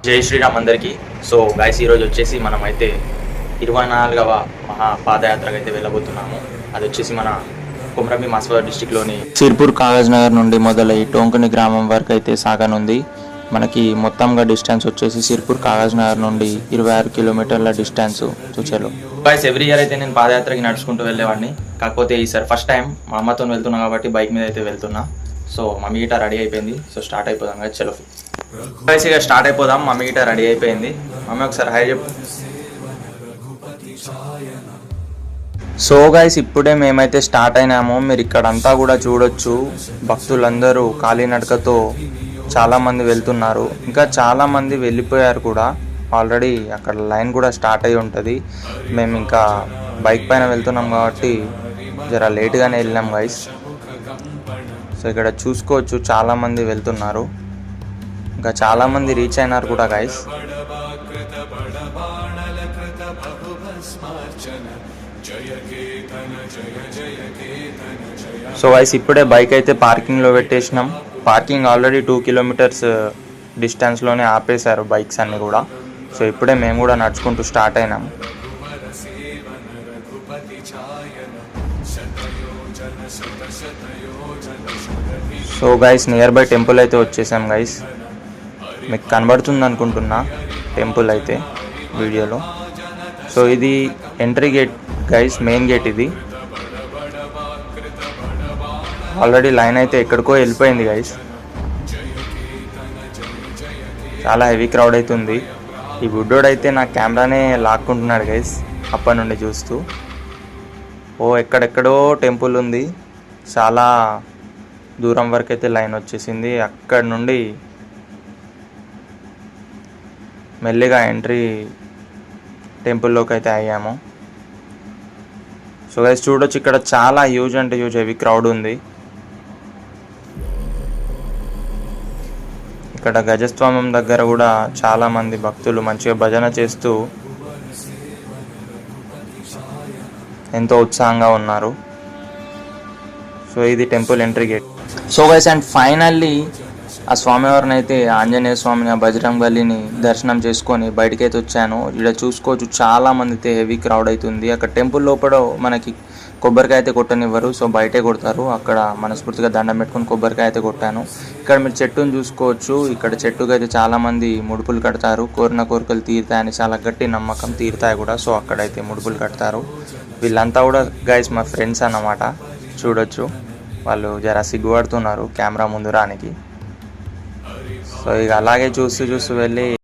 జై శ్రీరామ్ అందరికీ. So guys, ఈరోజు వచ్చేసి మనమైతే 24వ మహా పాదయాత్రకు అయితే వెళ్ళబోతున్నాము. అది వచ్చేసి మన కొమరంభీం ఆసిఫాబాద్ డిస్టిక్లోని సిర్పూర్ కాగజ్ నగర్ నుండి మొదలై టోంకని గ్రామం వరకు అయితే సాగనుంది. మనకి మొత్తంగా డిస్టెన్స్ వచ్చేసి సిర్పూర్ కాగజ్ నగర్ నుండి 26 కిలోమీటర్ల డిస్టెన్స్. చూచారు గైస్, ఎవ్రీ ఇయర్ అయితే నేను పాదయాత్రకి నడుచుకుంటూ వెళ్ళేవాడిని. కాకపోతే ఈసారి ఫస్ట్ టైం మా అమ్మతో వెళ్తున్నా కాబట్టి బైక్ మీద అయితే వెళ్తున్నా. సో మమ్మీ గిట రెడీ అయిపోయింది. సో స్టార్ట్ అయిపోదాం కదా. చలో గైస్, ఇక స్టార్ట్ అయిపోదాం. మమ్మీ గిట రెడీ అయిపోయింది. మమ్మీ ఒకసారి హాయ్ చెప్పు. సో గైస్, ఇప్పుడే మేమైతే స్టార్ట్ అయినాము. మీరు ఇక్కడంతా కూడా చూడొచ్చు. భక్తులందరూ కాలినడకతో చాలామంది వెళ్తున్నారు. ఇంకా చాలామంది వెళ్ళిపోయారు కూడా. ఆల్రెడీ అక్కడ లైన్ కూడా స్టార్ట్ అయి ఉంటుంది. మేము ఇంకా బైక్ పైన వెళ్తున్నాం కాబట్టి జర లేట్గానే వెళ్ళినాం గైస్. సో ఇక్కడ చూసుకోవచ్చు, చాలామంది వెళ్తున్నారు. ఇంకా చాలామంది రీచ్ అయినారు కూడా గైస్. సో గైస్, ఇప్పుడే బైక్ అయితే పార్కింగ్లో పెట్టేసినాం. పార్కింగ్ ఆల్రెడీ 2 కిలోమీటర్స్ డిస్టెన్స్లోనే ఆపేశారు బైక్స్ అన్నీ కూడా. సో ఇప్పుడే మేము కూడా నడుచుకుంటూ స్టార్ట్ అయినాం. So guys, near by temple అయితే వచ్చేసాం గైస్. మీకు కనబడుతుంది అనుకుంటున్నా టెంపుల్ అయితే వీడియోలో. సో ఇది entry gate guys, main gate ఇది. ఆల్రెడీ లైన్ అయితే ఎక్కడికో వెళ్ళిపోయింది గైస్. చాలా హెవీ క్రౌడ్ అవుతుంది. ఈ బుడ్డోడు అయితే నా కెమెరానే లాక్కుంటున్నాడు గైస్ అప్పటి నుండి చూస్తూ. ఓ ఎక్కడెక్కడో టెంపుల్ ఉంది. చాలా దూరం వరకు అయితే లైన్ వచ్చేసింది. అక్కడి నుండి మెల్లిగా ఎంట్రీ టెంపుల్లోకి అయితే అయ్యాము. సో గైస్ చూడొచ్చు, ఇక్కడ చాలా హ్యూజ్ అంటే హ్యూజ్ హెవీ క్రౌడ్ ఉంది. ఇక్కడ గజస్వామ్యం దగ్గర కూడా చాలామంది భక్తులు మంచిగా భజన చేస్తూ ఎంతో ఉత్సాహంగా ఉన్నారు. సో ఇది temple entry gate. So guys, and finally ఆ స్వామివారిని అయితే ఆంజనేయ స్వామిని, ఆ బజరంగ్ బలిని దర్శనం చేసుకొని బయటకైతే వచ్చాను. ఇక్కడ చూసుకోవచ్చు, చాలామంది అయితే హెవీ క్రౌడ్ అవుతుంది. అక్కడ టెంపుల్ లోపల మనకి కొబ్బరికాయ అయితే కొట్టనివ్వరు. సో బయటే కొడతారు. అక్కడ మనస్ఫూర్తిగా దండం పెట్టుకుని కొబ్బరికాయ అయితే కొట్టాను. ఇక్కడ మీరు చెట్టును చూసుకోవచ్చు. ఇక్కడ చెట్టుకు అయితే చాలామంది ముడుపులు కడతారు. కోరిన కోరికలు తీరుతాయని చాలా గట్టి నమ్మకం. తీరుతాయి కూడా. సో అక్కడైతే ముడుపులు కడతారు. వీళ్ళంతా కూడా గైస్ మా ఫ్రెండ్స్ అన్నమాట. చూడొచ్చు, వాళ్ళు జర సిగ్గుపడుతున్నారు కెమెరా ముందు రానికి. సో ఇక అలాగే చూస్తూ వెళ్ళి